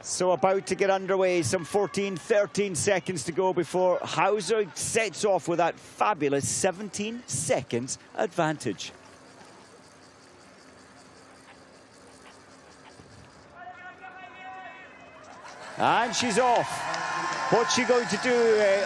So about to get underway, some 13 seconds to go before Hauser sets off with that fabulous 17 seconds advantage. And she's off. What's she going to do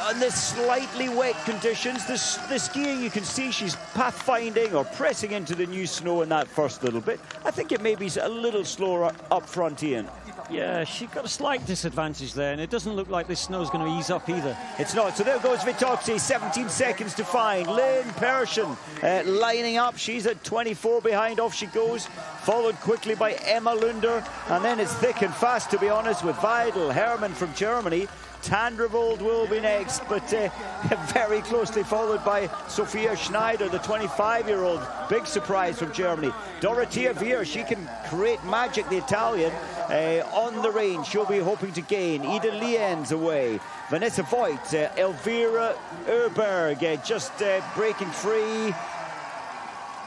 on this slightly wet conditions? The skiing, you can see she's pathfinding or pressing into the new snow in that first little bit. I think it may be a little slower up front, Ian. Yeah, she got a slight disadvantage there, and it doesn't look like this snow's going to ease up either. It's not. So there goes Vitozzi, 17 seconds to find. Lynn Persson lining up. She's at 24 behind. Off she goes, followed quickly by Emma Lunder. And then it's thick and fast, to be honest, with Weidel, Hermann from Germany. Tandrevold will be next, but very closely followed by Sophia Schneider, the 25-year-old. Big surprise from Germany. Dorothea Vier, she can create magic, the Italian, on the range. She'll be hoping to gain. Ida Lienz away. Vanessa Voigt, Elvira Öberg just breaking free.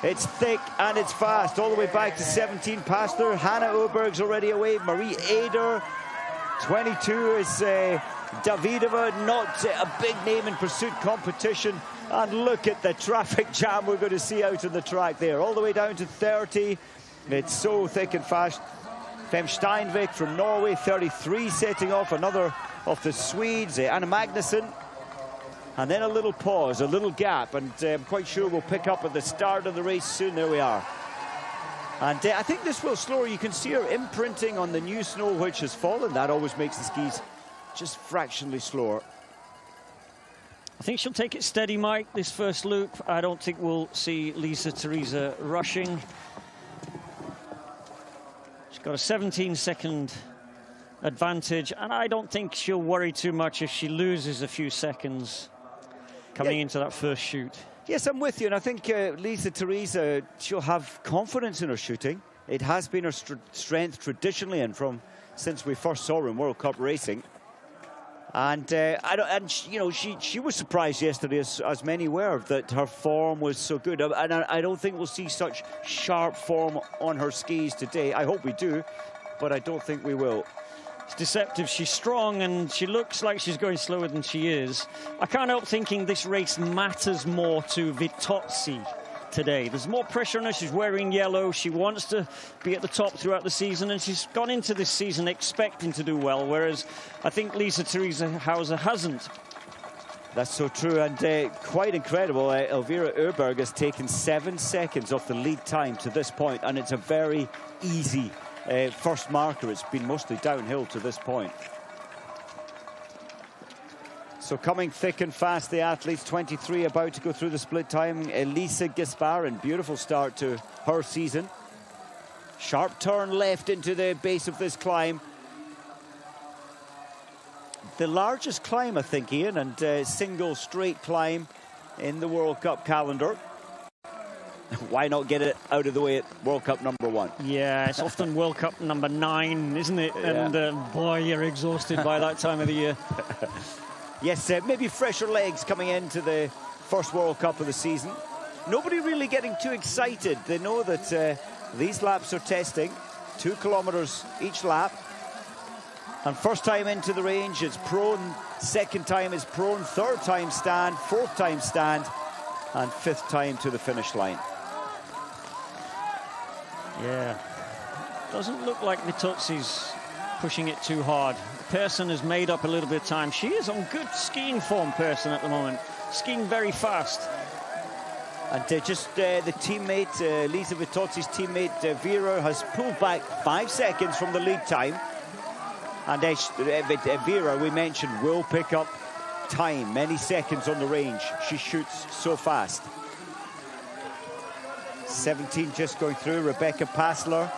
It's thick and it's fast, all the way back to 17 past her. Hannah Öberg's already away. Marie Eder, 22 is Davidova, not a big name in pursuit competition. And look at the traffic jam we're going to see out on the track there. All the way down to 30. It's so thick and fast. Fem Steinvik from Norway, 33, setting off. Another of the Swedes, Anna Magnusson. And then a little pause, a little gap. And I'm quite sure we'll pick up at the start of the race soon. There we are. And I think this will slow her. You can see her imprinting on the new snow which has fallen. That always makes the skis just fractionally slower. I think she'll take it steady, Mike, this first loop. I don't think we'll see Lisa Teresa rushing. She's got a 17-second advantage, and I don't think she'll worry too much if she loses a few seconds coming into that first shoot. Yes, I'm with you, and I think Lisa Teresa, she'll have confidence in her shooting. It has been her strength traditionally, and since we first saw her in World Cup racing. And you know, she was surprised yesterday, as many were, that her form was so good. And I don't think we'll see such sharp form on her skis today. I hope we do, but I don't think we will. It's deceptive. She's strong and she looks like she's going slower than she is. I can't help thinking this race matters more to Vitozzi today. There's more pressure on her. She's wearing yellow. She wants to be at the top throughout the season, and she's gone into this season expecting to do well, whereas I think Lisa Teresa Hauser hasn't. That's so true, and quite incredible. Elvira Öberg has taken 7 seconds off the lead time to this point, and it's a very easy first marker. It's been mostly downhill to this point. So coming thick and fast, the athletes, 23 about to go through the split time. Elisa Gisparin, beautiful start to her season. Sharp turn left into the base of this climb. The largest climb, I think, Ian, and single straight climb in the World Cup calendar. Why not get it out of the way at World Cup #1? Yeah, it's often World Cup #9, isn't it? Yeah. And boy, you're exhausted by that time of the year. Yes, maybe fresher legs coming into the first World Cup of the season. Nobody really getting too excited. They know that these laps are testing, 2 kilometers each lap. And first time into the range, it's prone. Second time is prone. Third time stand. Fourth time stand. And 5th time to the finish line. Yeah. Doesn't look like Vitozzi's pushing it too hard. Pearson has made up a little bit of time. She is on good skiing form, Pearson, at the moment. Skiing very fast. And just the teammate, Lisa Vitozzi's teammate, Vera, has pulled back 5 seconds from the lead time. And Vera, we mentioned, will pick up time, many seconds on the range. She shoots so fast. 17 just going through, Rebecca Passler.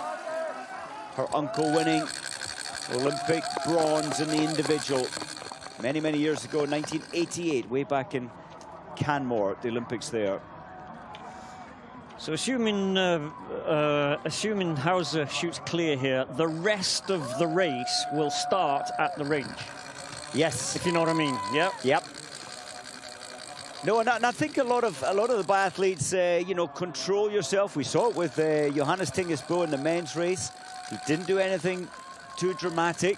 Her uncle winning Olympic bronze in the individual many, many years ago, 1988, way back in Canmore at the Olympics there. So assuming Hauser shoots clear here, the rest of the race will start at the range. Yes, if you know what I mean. Yep. Yep. No, and I think a lot of the biathletes, you know, control yourself. We saw it with Johannes Tingesbo in the men's race. He didn't do anything too dramatic.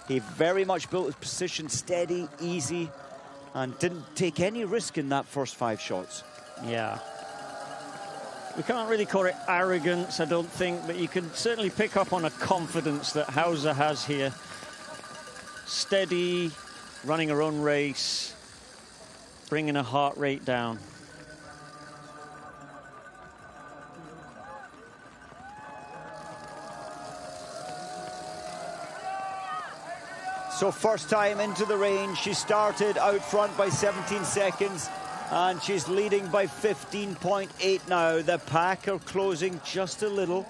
He very much built his position steady, easy, and didn't take any risk in that first 5 shots. Yeah. We can't really call it arrogance, I don't think, but you can certainly pick up on a confidence that Hauser has here. Steady, running her own race, bringing her heart rate down. So first time into the range, she started out front by 17 seconds. And she's leading by 15.8 now. The pack are closing just a little.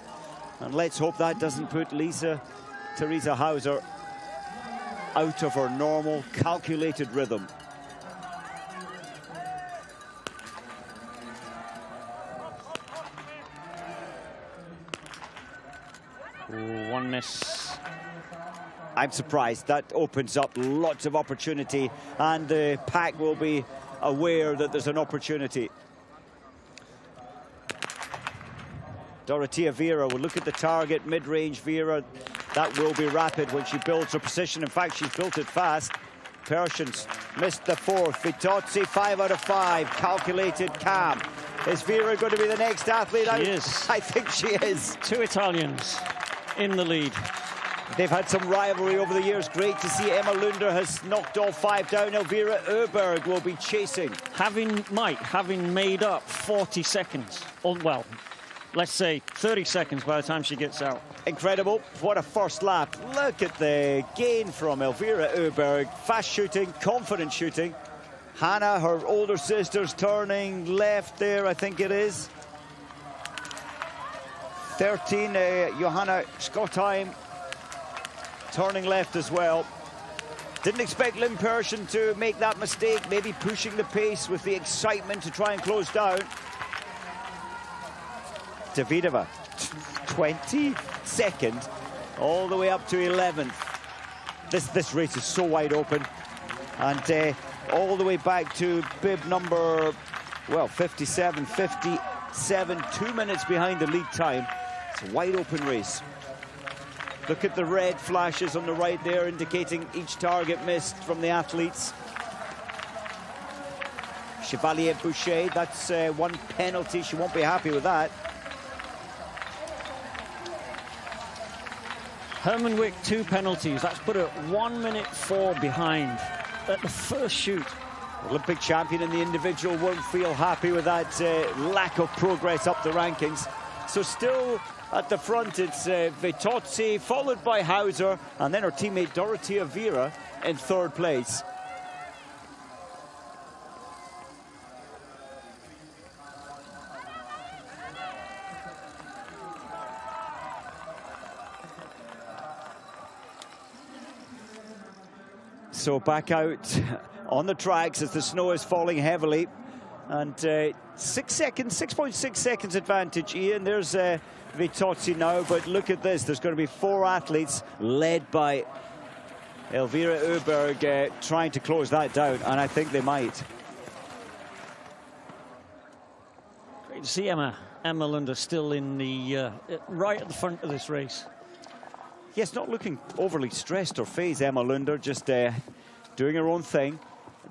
And let's hope that doesn't put Theresa Hauser out of her normal, calculated rhythm. Ooh, one miss. I'm surprised. That opens up lots of opportunity. And the pack will be aware that there's an opportunity. Dorothea Vera will look at the target, mid-range Vera. That will be rapid when she builds her position. In fact, she's built it fast. Pershins missed the 4th. Vitozzi, 5 out of 5. Calculated, calm. Is Vera going to be the next athlete? She is. I think she is. 2 Italians in the lead. They've had some rivalry over the years. Great to see Emma Lunder has knocked all 5 down. Elvira Öberg will be chasing. Having made up 40 seconds. Oh, well, let's say 30 seconds by the time she gets out. Incredible. What a first lap. Look at the gain from Elvira Öberg. Fast shooting, confident shooting. Hannah, her older sister's turning left there, I think it is. 13, Johanna Schottheim. Turning left as well. Didn't expect Lynn Persson to make that mistake, maybe pushing the pace with the excitement to try and close down. Davidova, 22nd, all the way up to 11th. This race is so wide open. And all the way back to bib number, well, 57, 2 minutes behind the lead time. It's a wide open race. Look at the red flashes on the right there, indicating each target missed from the athletes. Chevalier Boucher, that's 1 penalty. She won't be happy with that. Herman Wick, 2 penalties. That's put her 1 minute 4 behind at the first shoot. Olympic champion in the individual won't feel happy with that lack of progress up the rankings. So still at the front, it's Vitozzi, followed by Hauser, and then her teammate Dorothea Vera in 3rd place. So back out on the tracks as the snow is falling heavily. And 6.6 seconds advantage, Ian. There's Vitozzi now, but look at this. There's going to be 4 athletes led by Elvira Öberg trying to close that down, and I think they might. Great to see Emma Lunder still in the right at the front of this race. Yes, not looking overly stressed or phased, Emma Lunder, just doing her own thing.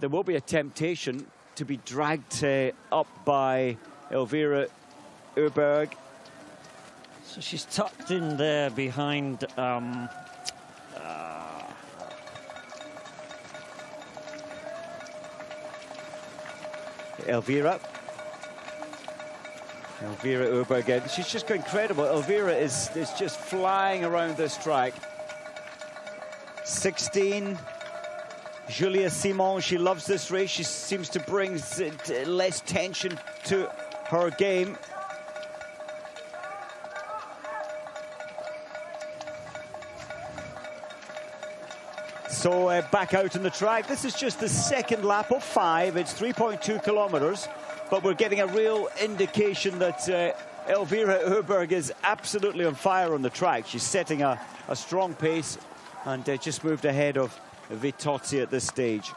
There will be a temptation to be dragged up by Elvira Öberg. So she's tucked in there behind Elvira Uber again. She's just incredible. Elvira is just flying around this track. 16, Julia Simon. She loves this race. She seems to bring less tension to her game. So back out on the track. This is just the second lap of 5. It's 3.2 kilometers, but we're getting a real indication that Elvira Uberg is absolutely on fire on the track. She's setting a strong pace and just moved ahead of Vitozzi at this stage.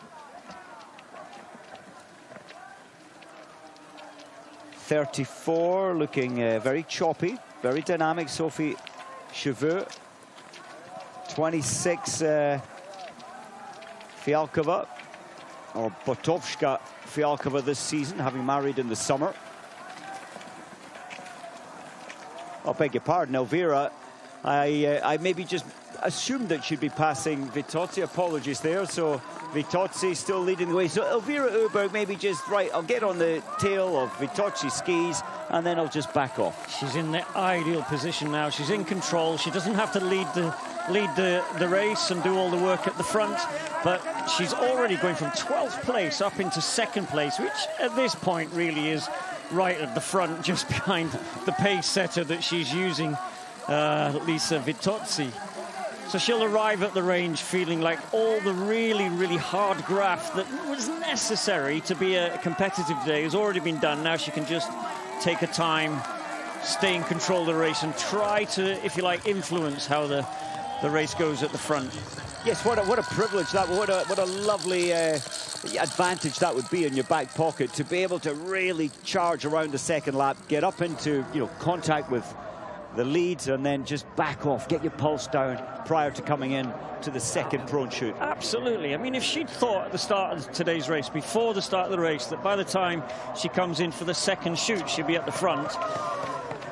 34, looking very choppy, very dynamic, Sophie Cheveux. 26, Fialkova, or Botovska Fialkova this season, having married in the summer. I beg your pardon, Elvira. I maybe just assumed that she'd be passing Vitozzi. Apologies there. So Vitozzi still leading the way. So Elvira Uberg maybe just, right, I'll get on the tail of Vitozzi's skis and then I'll just back off. She's in the ideal position now. She's in control. She doesn't have to lead the race and do all the work at the front, but she's already going from 12th place up into 2nd place, which at this point really is right at the front, just behind the pace setter that she's using, Lisa Vitozzi. So she'll arrive at the range feeling like all the really, really hard graft that was necessary to be a competitive day has already been done. Now she can just take her time, stay in control of the race and try to, if you like, influence how the race goes at the front. Yes, what a privilege that, what a lovely advantage that would be in your back pocket, to be able to really charge around the second lap, get up into, you know, contact with the leads and then just back off, get your pulse down prior to coming in to the second prone shoot. Absolutely. I mean, if she'd thought at the start of today's race, before the start of the race, that by the time she comes in for the second shoot, she'd be at the front,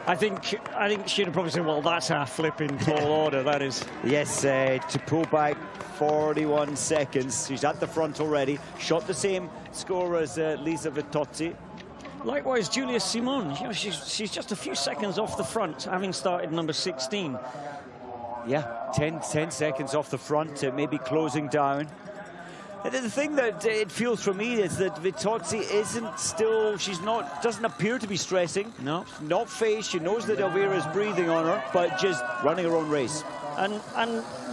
I think she'd have probably said, well, that's our flipping tall order, that is. Yes, to pull back 41 seconds. She's at the front already. Shot the same score as Lisa Vitozzi. Likewise, Julia Simon, you know, she's just a few seconds off the front, having started number 16. Yeah, 10 seconds off the front, maybe closing down. And the thing that it feels for me is that Vitozzi isn't still, doesn't appear to be stressing. No. Not phased. She knows that Elvira is breathing on her, but just running her own race. And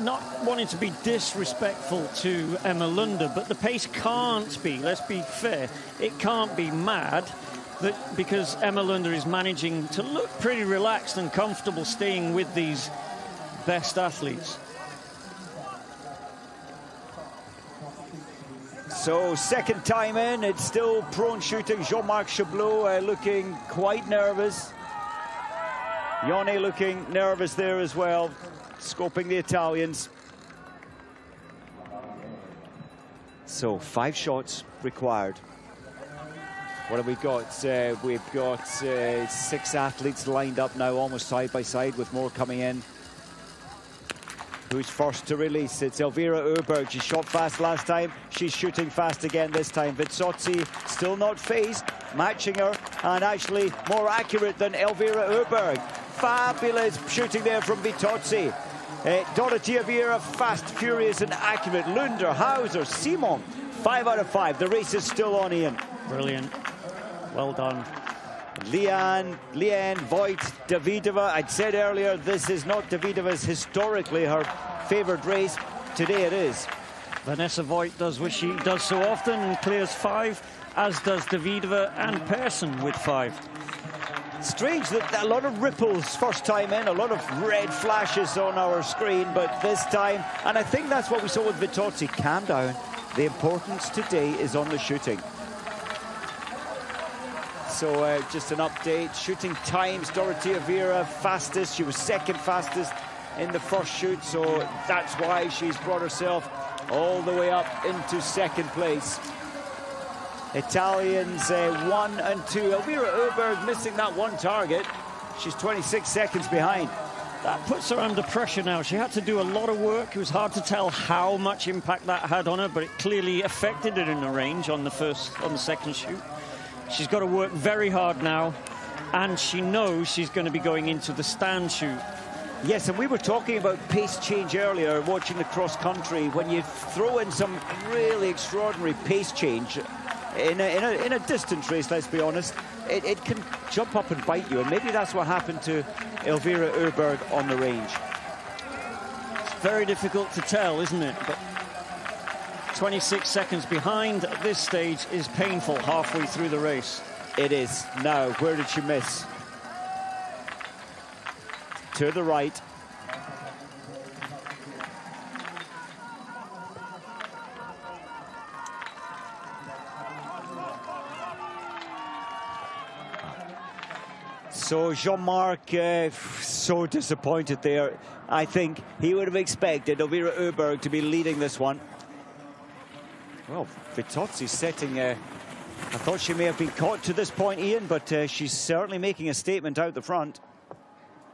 not wanting to be disrespectful to Emma Lunder, but the pace can't be, let's be fair, it can't be mad that because Emma Lunder is managing to look pretty relaxed and comfortable staying with these best athletes. So second time in, it's still prone shooting. Jean-Marc Chablot looking quite nervous. Yone looking nervous there as well, scoping the Italians. So 5 shots required. What have we got? We've got 6 athletes lined up now, almost side by side, with more coming in. Who's first to release? It's Elvira Uberg. She shot fast last time. She's shooting fast again this time. Vitozzi still not phased, matching her, and actually more accurate than Elvira Uberg. Fabulous shooting there from Vitozzi. Dorothea Viera, fast, furious, and accurate. Lunder, Hauser, Simon, 5 out of 5. The race is still on, Ian. Brilliant. Well done. Leanne, Voigt, Davidova. I'd said earlier, this is not Davidova's historically her favoured race. Today it is. Vanessa Voigt does what she does so often and clears 5, as does Davidova and Persson with 5. Strange that a lot of ripples first time in, a lot of red flashes on our screen, but this time, and I think that's what we saw with Vitozzi. Calm down. The importance today is on the shooting. So just an update. Shooting times, Dorothea Viera fastest. She was second fastest in the first shoot, so that's why she's brought herself all the way up into second place. Italians 1 and 2. Elvira Uberg missing that one target. She's 26 seconds behind. That puts her under pressure now. She had to do a lot of work. It was hard to tell how much impact that had on her, but it clearly affected her in the range on the second shoot. She's got to work very hard now, and she knows she's going to be going into the stand shoot. Yes, and we were talking about pace change earlier, watching the cross-country. When you throw in some really extraordinary pace change in a distance race, let's be honest, it can jump up and bite you, and maybe that's what happened to Elvira Öberg on the range. It's very difficult to tell, isn't it? But 26 seconds behind at this stage is painful halfway through the race. It is. Now, where did she miss? To the right. So Jean-Marc, so disappointed there. I think he would have expected Elvira Öberg to be leading this one. Well, Vitozzi setting... I thought she may have been caught to this point, Ian, but she's certainly making a statement out the front.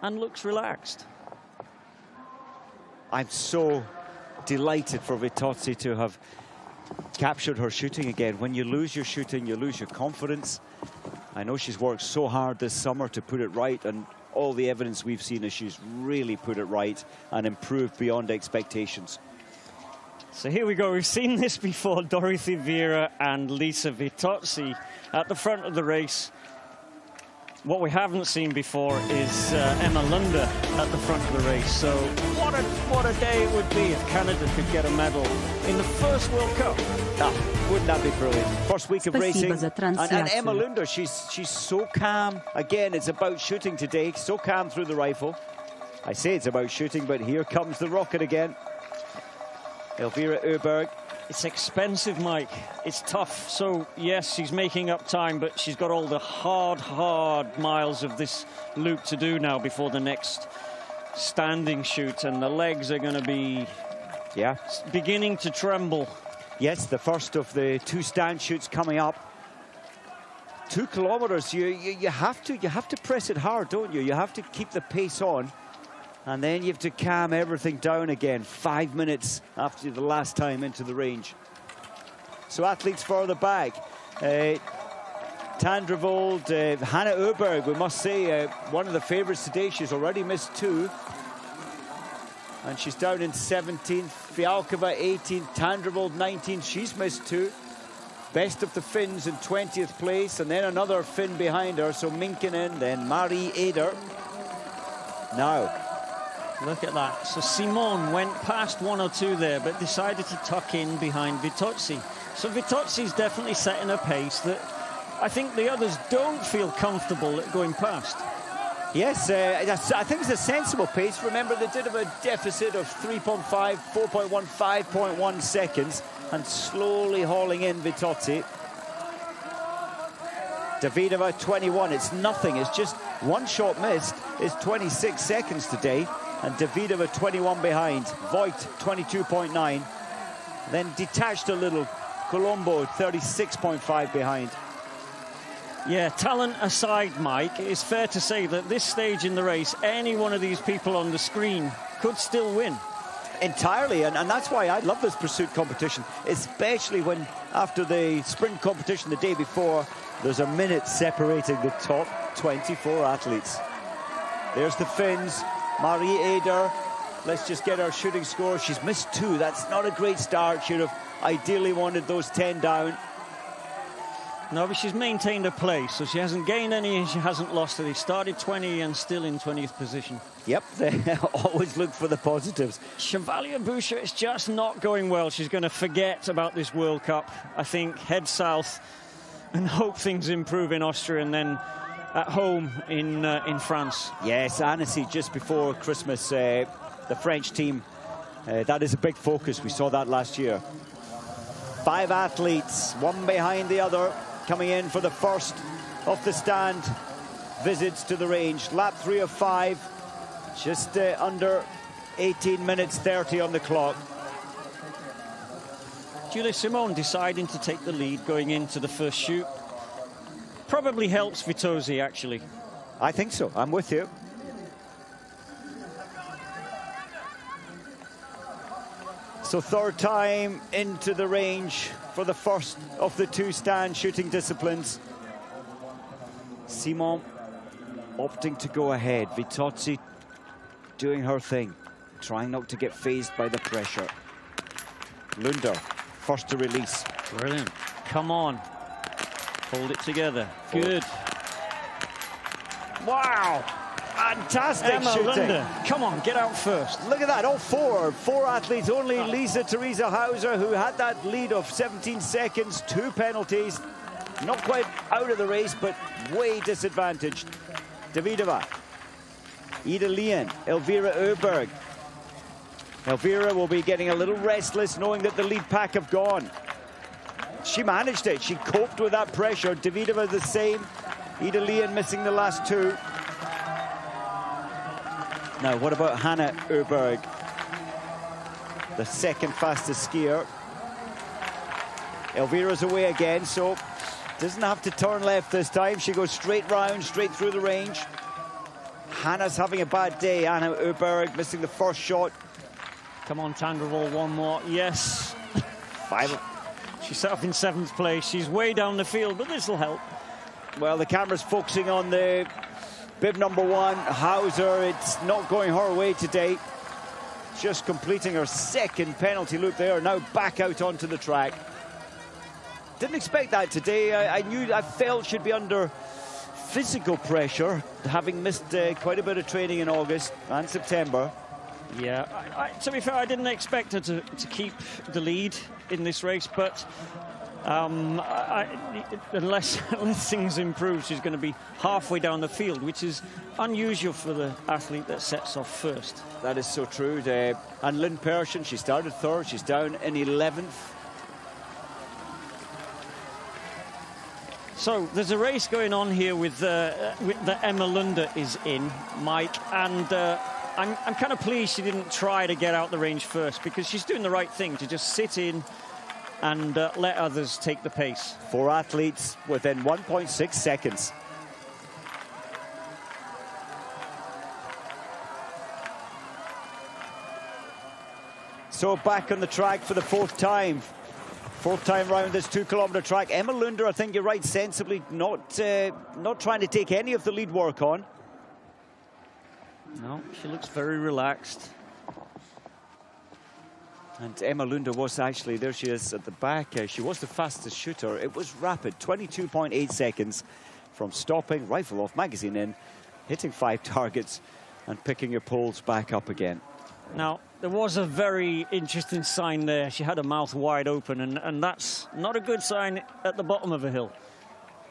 And looks relaxed. I'm so delighted for Vitozzi to have captured her shooting again. When you lose your shooting, you lose your confidence. I know she's worked so hard this summer to put it right, and all the evidence we've seen is she's really put it right and improved beyond expectations. So here we go. We've seen this before. Dorothy Vera and Lisa Vitozzi at the front of the race. What we haven't seen before is Emma Lunder at the front of the race. So what a day it would be if Canada could get a medal in the first World Cup. Wouldn't that be brilliant? First week of racing. And Emma Lunder, she's so calm. Again, it's about shooting today. So calm through the rifle. I say it's about shooting, but here comes the rocket again. Elvira Öberg. It's expensive, Mike. It's tough. So, yes, she's making up time, but she's got all the hard miles of this loop to do now before the next standing shoot, and the legs are going to be beginning to tremble. Yes, the first of the two stand shoots coming up. 2 kilometers, you have to press it hard, don't you? You have to keep the pace on. And then you have to calm everything down again 5 minutes after the last time into the range. So athletes further back. Tandrevold, Hannah Öberg, we must say, one of the favourites today. She's already missed 2. And she's down in 17th. Fialkova 18th, Tandrevold 19th. She's missed 2. Best of the Finns in 20th place. And then another Finn behind her. So Minkinen, then Marie Eder. Now, look at that. So Simone went past 102 there, but decided to tuck in behind Vitozzi. So Vitozzi's definitely setting a pace that I think the others don't feel comfortable at going past. Yes, I think it's a sensible pace. Remember, they did have a deficit of 3.5, 4.1, 5.1 seconds, and slowly hauling in Vitozzi. Davidova 21, it's nothing. It's just one shot missed. It's 26 seconds today. And Davidova 21 behind. Voigt 22.9. Then detached a little. Colombo 36.5 behind. Yeah, talent aside, Mike, it's fair to say that this stage in the race, any one of these people on the screen could still win. Entirely, and that's why I love this pursuit competition, especially when after the sprint competition the day before, there's a minute separating the top 24 athletes. There's the Finns. Marie Eder, let's just get our shooting score. She's missed 2. That's not a great start. She'd have ideally wanted those 10 down. No, but she's maintained her place, so she hasn't gained any and she hasn't lost any. Started 20 and still in 20th position. Yep, they always look for the positives. Chevalier Boucher is just not going well. She's going to forget about this World Cup, I think, head south and hope things improve in Austria and then at home in France. Yes, Annecy just before Christmas, the French team, that is a big focus. We saw that last year. 5 athletes, one behind the other, coming in for the first of the stand visits to the range. Lap 3 of 5, just under 18 minutes 30 on the clock. Julie Simone deciding to take the lead going into the first shoot. Probably helps Vitozzi, actually. I think so. I'm with you. So third time into the range for the first of the 2 stand shooting disciplines. Simon opting to go ahead. Vitozzi doing her thing, trying not to get phased by the pressure. Lunder, first to release. Brilliant. Come on. Hold it together. Good. Wow. Fantastic Emma shooting. Lunder. Come on, get out first. Look at that, all four athletes. Only Lisa Theresa Hauser, who had that lead of 17 seconds, 2 penalties. Not quite out of the race, but way disadvantaged. Davidova, Ida Lien, Elvira Öberg. Elvira will be getting a little restless knowing that the lead pack have gone. She managed it. She coped with that pressure. Davidova the same. Ida Lien missing the last 2. Now, what about Hannah Öberg? The second fastest skier. Elvira's away again, so doesn't have to turn left this time. She goes straight round, straight through the range. Hannah's having a bad day. Hannah Öberg missing the first shot. Come on, Tandravol, one more. Yes. 5. She's set up in 7th place. She's way down the field, but this will help. Well, the camera's focusing on the bib number 1, Hauser. It's not going her way today. Just completing her second penalty loop there. Now back out onto the track. Didn't expect that today. I felt she'd be under physical pressure, having missed quite a bit of training in August and September. Yeah, to be fair, I didn't expect her to keep the lead in this race, but unless things improve, she's going to be halfway down the field, which is unusual for the athlete that sets off first. That is so true. And Lynn Persson, she started 3rd, she's down in 11th. So there's a race going on here with the Emma Lunder is in, Mike, and I'm kind of pleased she didn't try to get out the range first, because she's doing the right thing to just sit in and let others take the pace. 4 athletes within 1.6 seconds. So back on the track for the 4th time. 4th time round this 2-kilometer track. Emma Lunder, I think you're right, sensibly not trying to take any of the lead work on. No, she looks very relaxed. And Emma Lunder was actually, there she is at the back. She was the fastest shooter. It was rapid, 22.8 seconds from stopping, rifle off, magazine in, hitting 5 targets and picking her poles back up again. Now, there was a very interesting sign there. She had her mouth wide open, and that's not a good sign at the bottom of a hill.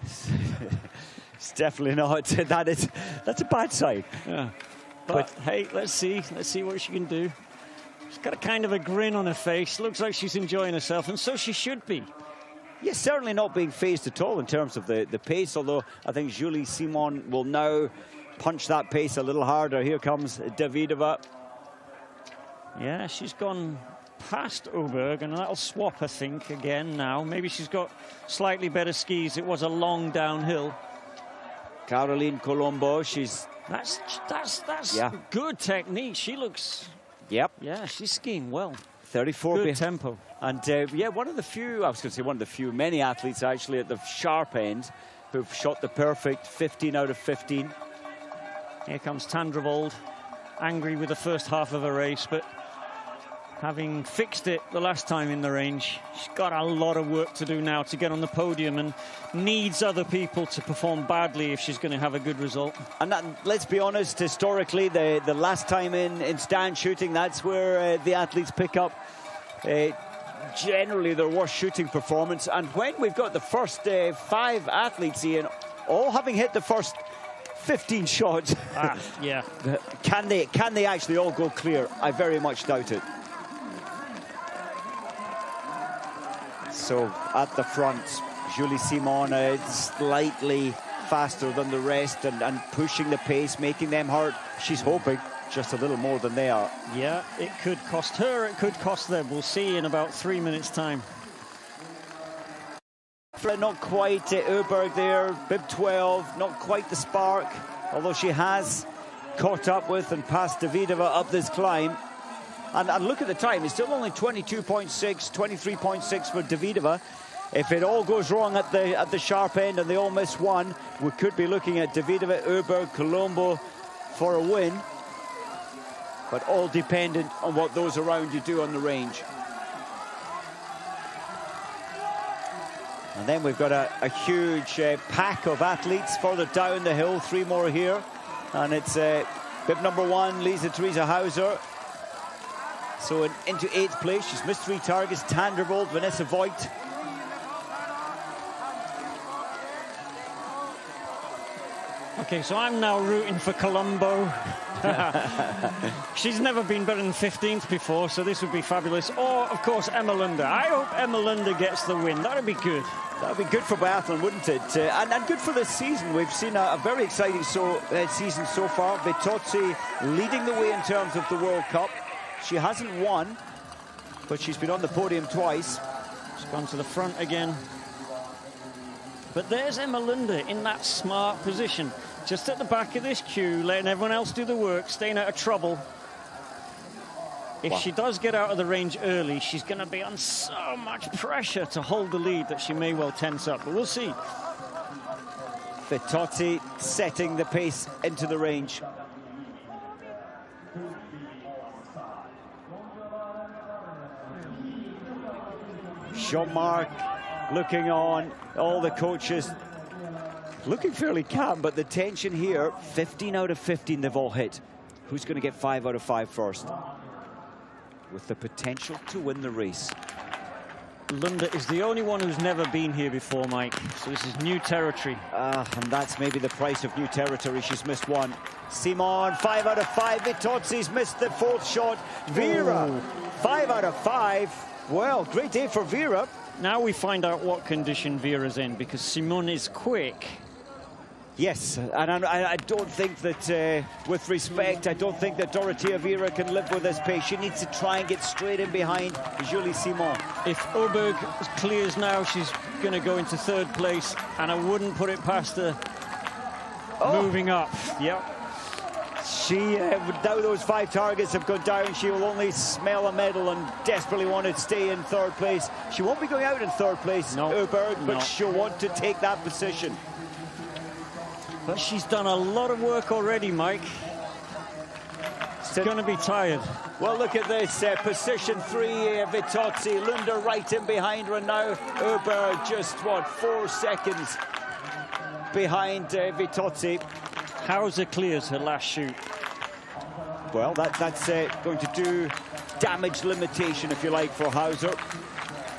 It's definitely not. That's a bad sign. Yeah. But hey, let's see what she can do. She's got a kind of a grin on her face. Looks like she's enjoying herself, and so she should be. Yes, certainly not being phased at all in terms of the pace, although I think Julie Simon will now punch that pace a little harder. Here comes Davidova. Yeah, she's gone past Öberg, and that'll swap, I think, again now. Maybe she's got slightly better skis. It was a long downhill. Caroline Colombo, That's yeah, good technique. She looks... Yep. Yeah, she's skiing well. 34 good tempo. And yeah, one of the few, I was going to say one of the few, many athletes actually at the sharp end who've shot the perfect 15 out of 15. Here comes Tandravol, angry with the first half of the race, but having fixed it the last time in the range, she's got a lot of work to do now to get on the podium, and needs other people to perform badly if she's going to have a good result. And that, let's be honest, historically, the last time in stand shooting, that's where the athletes pick up generally their worst shooting performance. And when we've got the first 5 athletes, Ian, all having hit the first 15 shots, yeah, can they actually all go clear? I very much doubt it. So at the front, Julie Simon slightly faster than the rest and pushing the pace, making them hurt. She's hoping just a little more than they are. Yeah, it could cost her, it could cost them. We'll see in about 3 minutes' time. Not quite Öberg there, bib 12, not quite the spark, although she has caught up with and passed Davidova up this climb. And look at the time, it's still only 22.6, 23.6 for Davidova. if it all goes wrong at the sharp end and they all miss one, we could be looking at Davidova, Öberg, Colombo for a win. But all dependent on what those around you do on the range. And then we've got a huge pack of athletes further down the hill, 3 more here. And it's bib number 1, Lisa Theresa Hauser. So into 8th place. She's missed 3 targets. Tandervold, Vanessa Voigt. Okay, so I'm now rooting for Colombo. She's never been better than 15th before, so this would be fabulous. Or, of course, Emma Lunder. I hope Emma Lunder gets the win. That would be good. That would be good for biathlon, wouldn't it? And good for this season. We've seen a very exciting season so far. Vitozzi leading the way in terms of the World Cup. She hasn't won, but she's been on the podium twice. She's gone to the front again. But there's Emma Lunder in that smart position, just at the back of this queue, letting everyone else do the work, staying out of trouble. If she does get out of the range early, she's going to be on so much pressure to hold the lead that she may well tense up, but we'll see. Vitozzi setting the pace into the range. Jean-Marc looking on, all the coaches looking fairly calm, but the tension here, 15 out of 15 they've all hit. Who's going to get 5 out of 5 first? With the potential to win the race. Lunder is the only one who's never been here before, Mike. So this is new territory. And that's maybe the price of new territory. She's missed 1. Simon, 5 out of 5. Vitozzi's missed the 4th shot. Vera, 5 out of 5. Well, great day for Vera. Now we find out what condition Vera's in, because Simon is quick. Yes, and I don't think that, with respect, I don't think that Dorothea Vera can live with this pace. She needs to try and get straight in behind Julie Simon. If Öberg clears now, she's going to go into 3rd place, and I wouldn't put it past her moving up. Yep. She, now those 5 targets have gone down, she will only smell a medal and desperately want to stay in 3rd place. She won't be going out in 3rd place, Öberg, but she'll want to take that position. But she's done a lot of work already, Mike. She's going to be tired. Well, look at this, position 3 here, Vitozzi, Lunder right in behind her now. Öberg just, what, 4 seconds behind Vitozzi. Hauser clears her last shoot. Well, that's going to do damage limitation, if you like, for Hauser.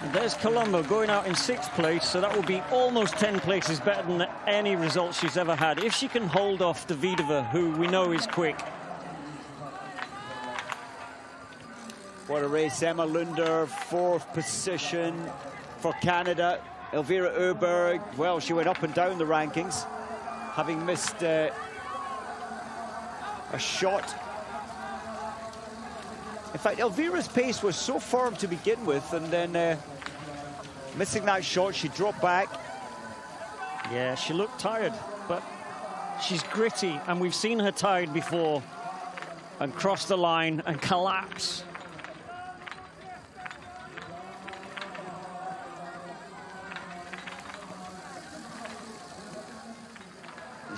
And there's Colombo going out in 6th place, so that will be almost 10 places better than any result she's ever had, if she can hold off Davidova, who we know is quick. What a race. Emma Lunder, 4th position for Canada. Elvira Öberg, well, she went up and down the rankings, having missed a shot. In fact, Elvira's pace was so firm to begin with, and then missing that shot, she dropped back. Yeah, she looked tired, but she's gritty, and we've seen her tired before and cross the line and collapse.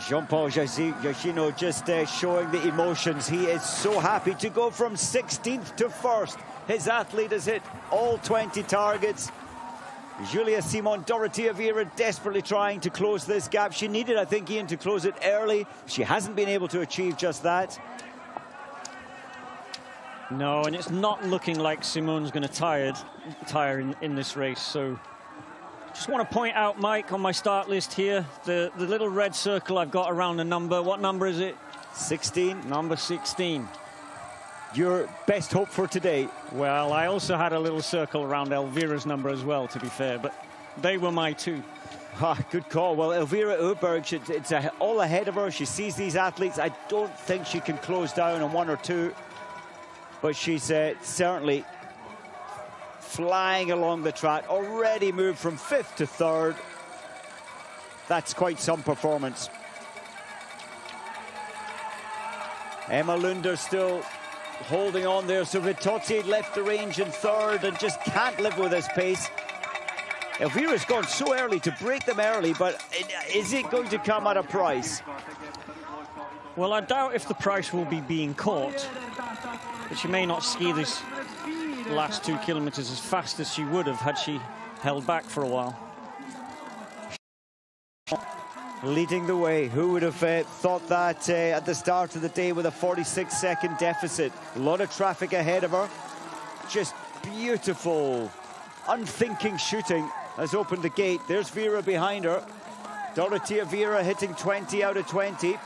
Jean-Paul Giacchino just showing the emotions. He is so happy to go from 16th to 1st. His athlete has hit all 20 targets. Julia Simon, Dorothea Vera desperately trying to close this gap. She needed, I think, Ian, to close it early. She hasn't been able to achieve just that. No, and it's not looking like Simone's going to tire in this race. So just want to point out, Mike, on my start list here, the little red circle I've got around the number. What number is it? 16. Number 16. Your best hope for today? Well, I also had a little circle around Elvira's number as well, to be fair, but they were my 2. Good call. Well, Elvira Öberg, it's all ahead of her. She sees these athletes. I don't think she can close down on 1 or 2, but she's certainly flying along the track, already moved from 5th to 3rd. That's quite some performance. Emma Lunder still holding on there. So Vitozzi left the range in 3rd and just can't live with this pace. Elvira's gone so early to break them early, but is it going to come at a price? Well, I doubt if the price will be being caught, but she may not ski this last 2 kilometers as fast as she would have had she held back for a while. Leading the way. Who would have thought that at the start of the day with a 46-second deficit? A lot of traffic ahead of her. Just beautiful, unthinking shooting has opened the gate. There's Vera behind her. Dorothea Vera hitting 20 out of 20.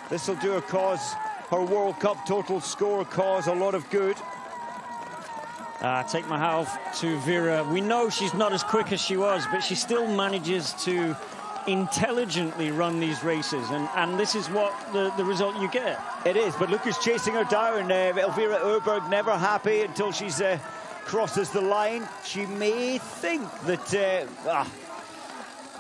This will do her cause, her World Cup total score cause a lot of good. Take my hat off to Vera. We know she's not as quick as she was, but she still manages to intelligently run these races, and this is what the result you get. It is, but look who's chasing her down. Elvira Öberg never happy until she's crosses the line. She may think that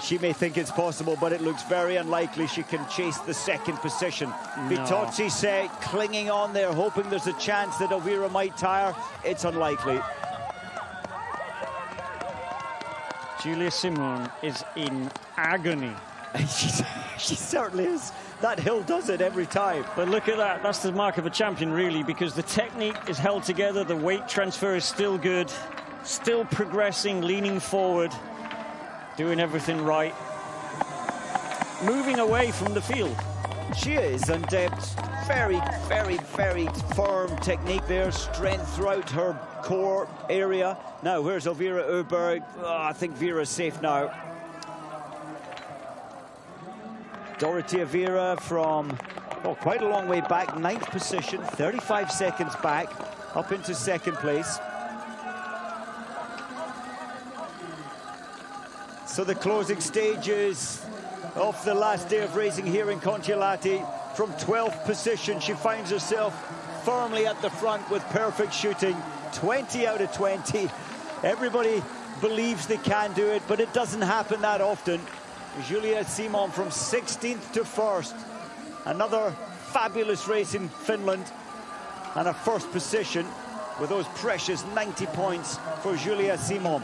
she may think it's possible, but it looks very unlikely she can chase the second position. No. Vitozzi's clinging on there, hoping there's a chance that Elvira might tire. It's unlikely. Julia Simon is in agony. She certainly is. That hill does it every time. But look at that. That's the mark of a champion, really, because the technique is held together. The weight transfer is still good. Still progressing, leaning forward, doing everything right. Moving away from the field. She is, and very, very, very firm technique there. Strength throughout her core area. Now, where's Elvira Öberg? Oh, I think Vera's safe now. Dorothea Vera from quite a long way back, 9th position, 35 seconds back, up into 2nd place. So the closing stages of the last day of racing here in Contiolahti. From 12th position, she finds herself firmly at the front with perfect shooting, 20 out of 20. Everybody believes they can do it, but it doesn't happen that often. Julia Simon from 16th to 1st. Another fabulous race in Finland, and a 1st position with those precious 90 points for Julia Simon.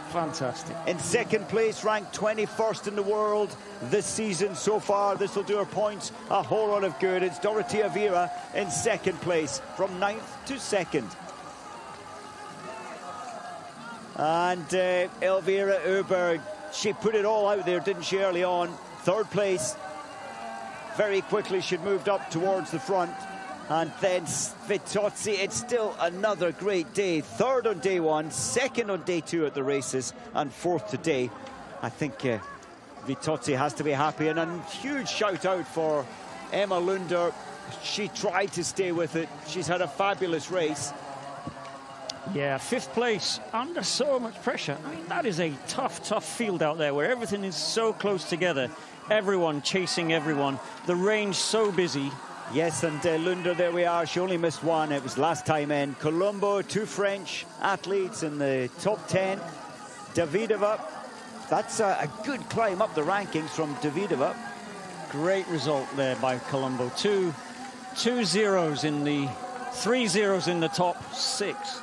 Fantastic. In 2nd place, ranked 21st in the world this season so far. This will do her points a whole lot of good. It's Dorothea Vera in 2nd place, from 9th to 2nd. And Elvira Öberg, she put it all out there, didn't she, early on? 3rd place. Very quickly, she'd moved up towards the front. And then Vitozzi, it's still another great day. 3rd on day 1, 2nd on day 2 at the races, and 4th today. I think Vitozzi has to be happy. And a huge shout out for Emma Lunder. She tried to stay with it. She's had a fabulous race. Yeah, 5th place under so much pressure. I mean, that is a tough, tough field out there where everything is so close together. Everyone chasing everyone. The range so busy. Yes, and Lunder, there we are. She only missed one. It was last time in. Colombo, 2 French athletes in the top 10. Davidova, that's a good climb up the rankings from Davidova. Great result there by Colombo. Two zeros in the 3 zeros in the top 6.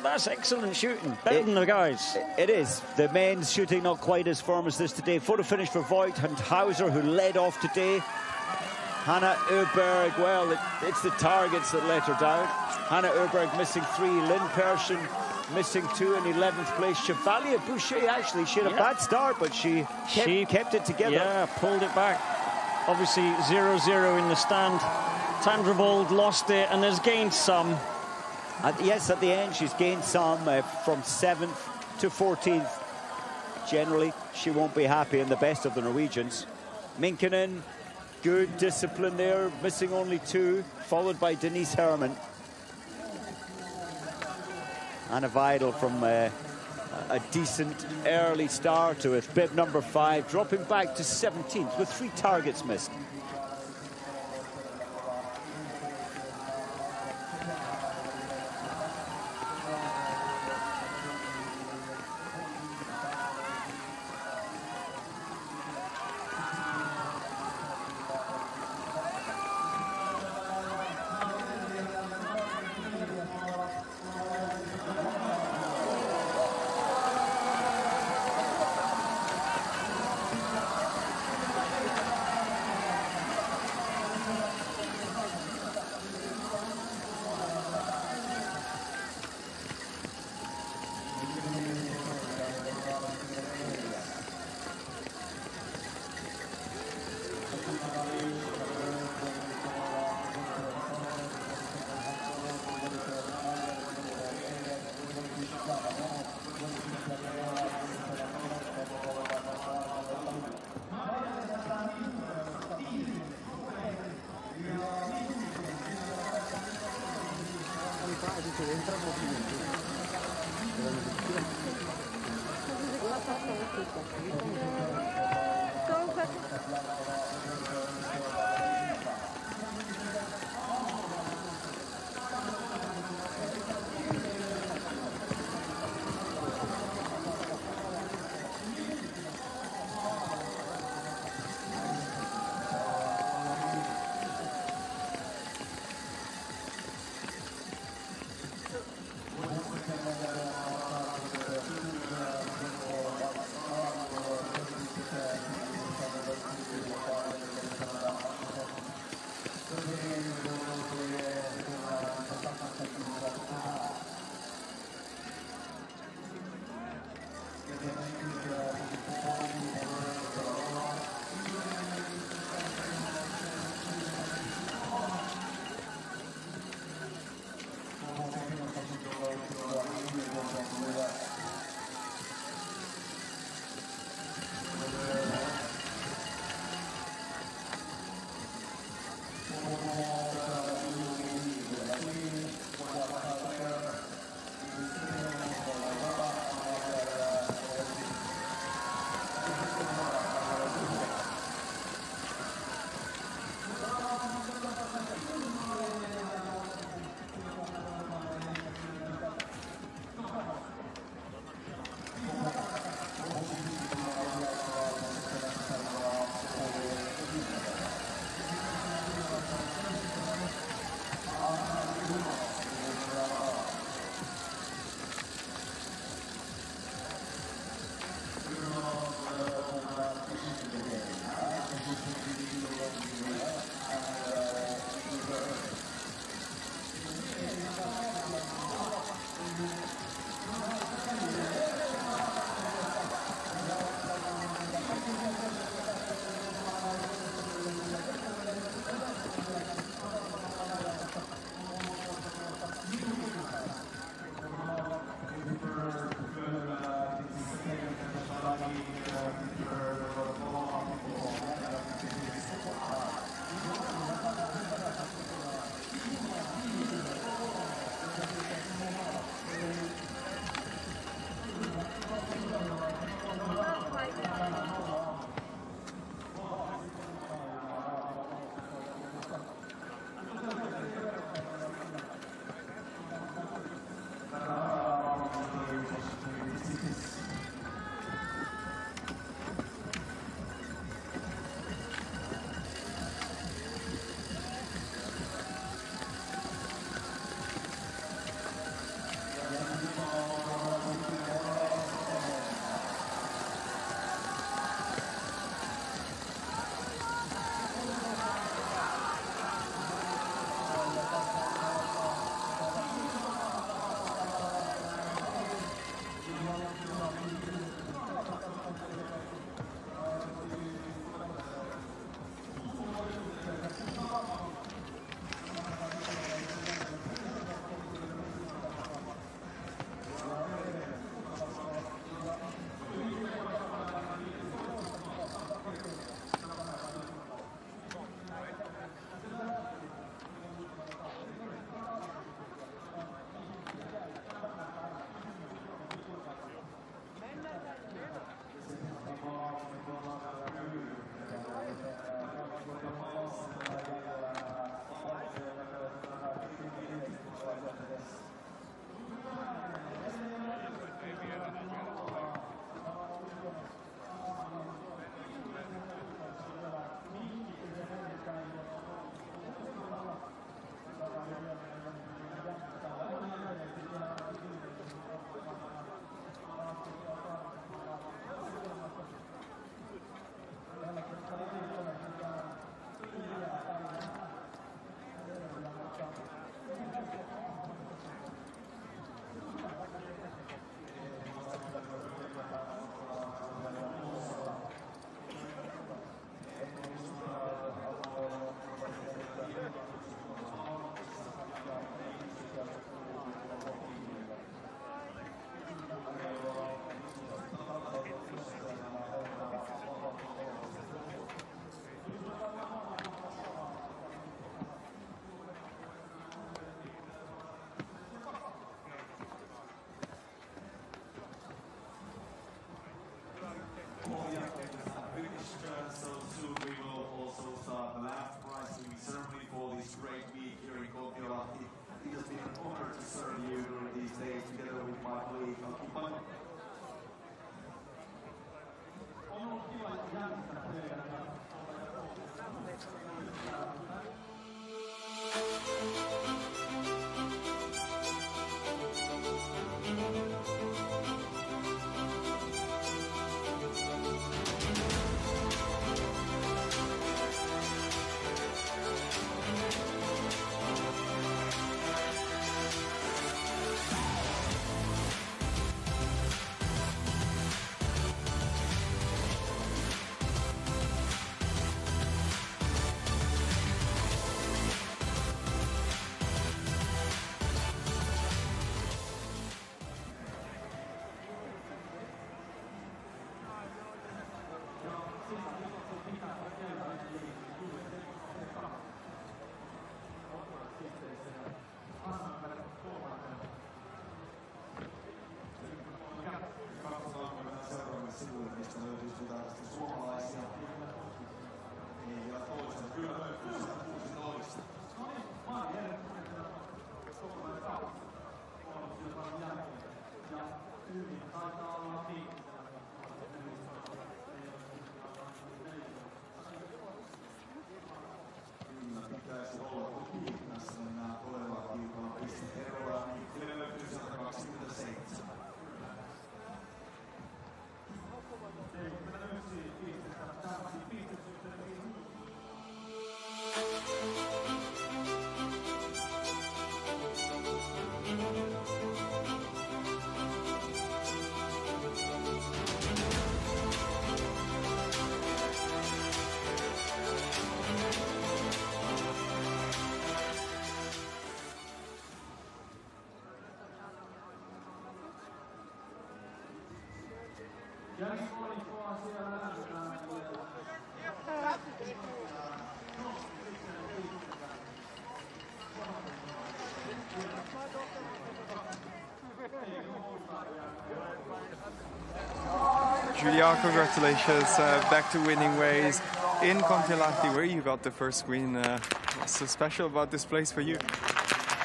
That's excellent shooting. Better than the guys. It is. The men's shooting not quite as firm as this today. Photo finish for Voigt and Hauser, who led off today. Hannah Öberg, well, it's the targets that let her down. Hannah Öberg missing 3. Lynn Persson missing 2 in 11th place. Chevalier Boucher, actually, she had a bad start, but she kept it together. Yeah, pulled it back. Obviously, 0-0 in the stand. Tandrevold lost it and has gained some. Yes, at the end, she's gained some from 7th to 14th. Generally, she won't be happy in the best of the Norwegians. Minkinen, good discipline there, missing only 2, followed by Denise Herrmann. Anna Weidel from a decent early start with bib number 5, dropping back to 17th with 3 targets missed. Julia, congratulations, back to winning ways in Contiolahti, where you got the first win. What's so special about this place for you?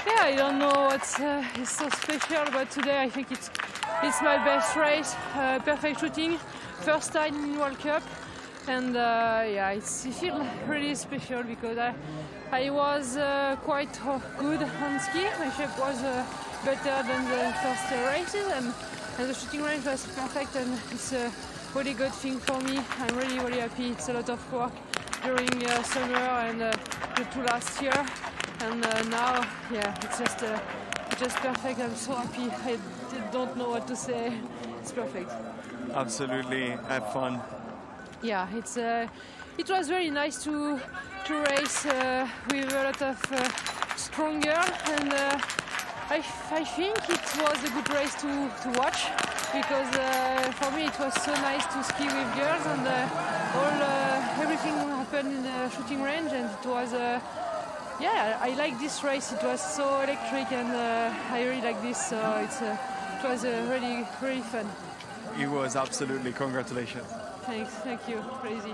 Yeah, I don't know what's so special, but today I think it's my best race, perfect shooting, first time in World Cup, and yeah, it feels really special because I was quite good on ski. My shape was better than the first races, and the shooting range was perfect, and it's a really good thing for me. I'm really, really happy. It's a lot of work during summer and the two last year, and now, yeah, it's just perfect. I'm so happy. I don't know what to say. It's perfect. Absolutely, have fun. Yeah, it was very nice to race with a lot of strong girls, and I think it was a good race to watch, because for me it was so nice to ski with girls, and everything happened in the shooting range, and it was yeah, I like this race. It was so electric, and I really like this, so it was really, really fun. It was absolutely. Congratulations. Thanks, thank you, crazy.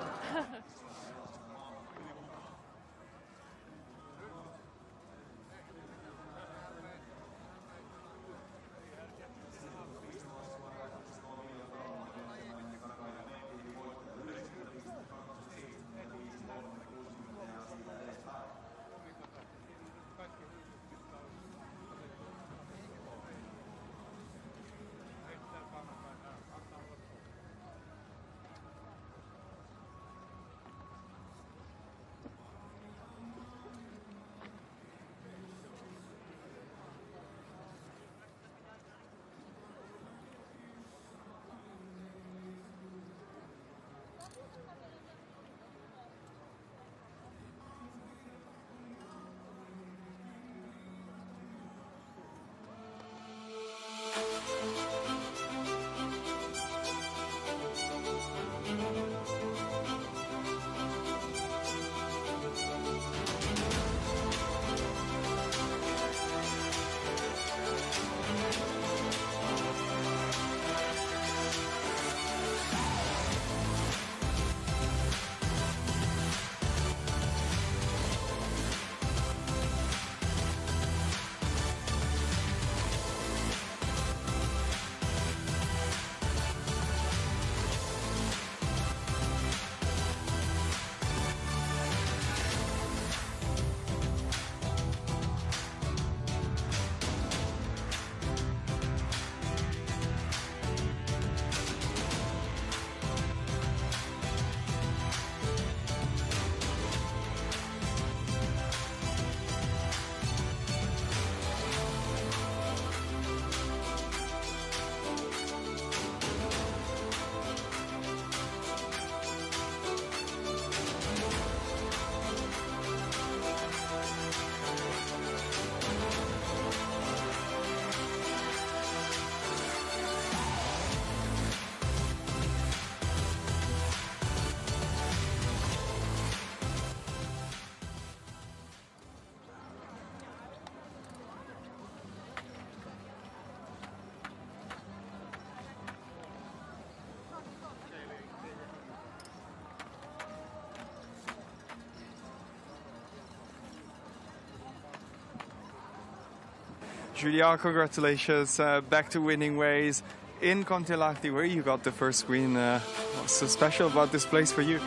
Julia, congratulations, back to winning ways in Contiolahti, where you got the first win. What's so special about this place for you?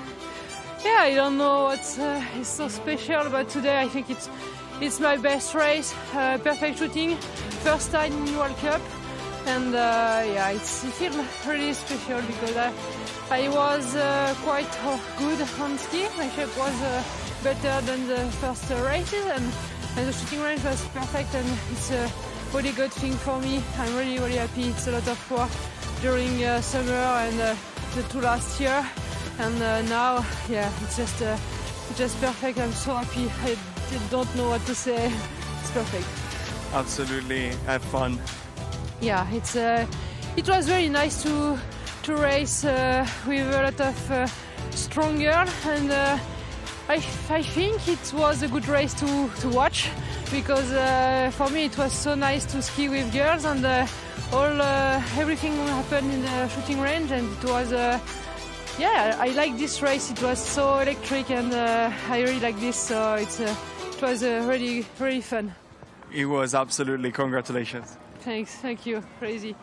Yeah, I don't know what is so special, but today I think it's my best race. Perfect shooting, first time in World Cup, and yeah, it feels really special because I was quite good on ski. My shape was better than the first races, and the shooting range was perfect, and it's a really good thing for me. I'm really happy. It's a lot of work during summer and the two last year, and now, yeah, it's just perfect. I'm so happy. I don't know what to say. It's perfect. Absolutely, have fun. Yeah, it was very nice to race with a lot of strong girls, and I think it was a good race to watch, because for me it was so nice to ski with girls, and everything happened in the shooting range, and it was yeah, I like this race. It was so electric, and I really like this, so it was really fun. It was absolutely, congratulations. Thanks, thank you, crazy.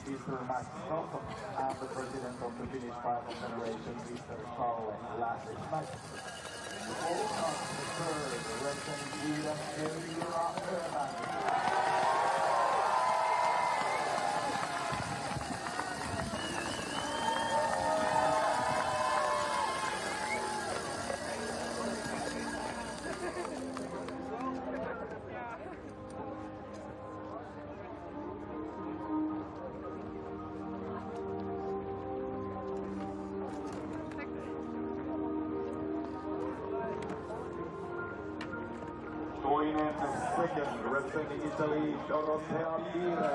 Mr. Max Stockton and the president of the Finnish Biathlon Federation, Mr. Kalle Lassik. The third, representing Sweden, Mira Öhman. Toinen second, representing Italy, Dorothea Mira.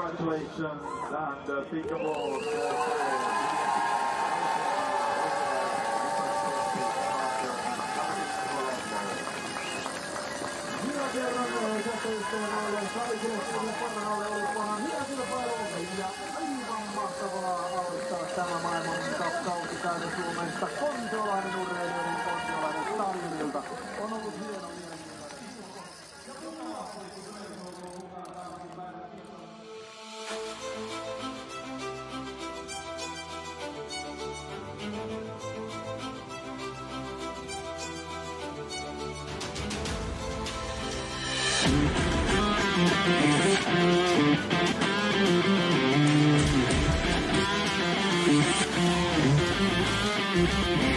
Congratulations and big applause. Tämä maailman kausi täyden Suomesta kontiolahden urheilijoiden kontiolahden stadionilta. On ollut hieno Thank you.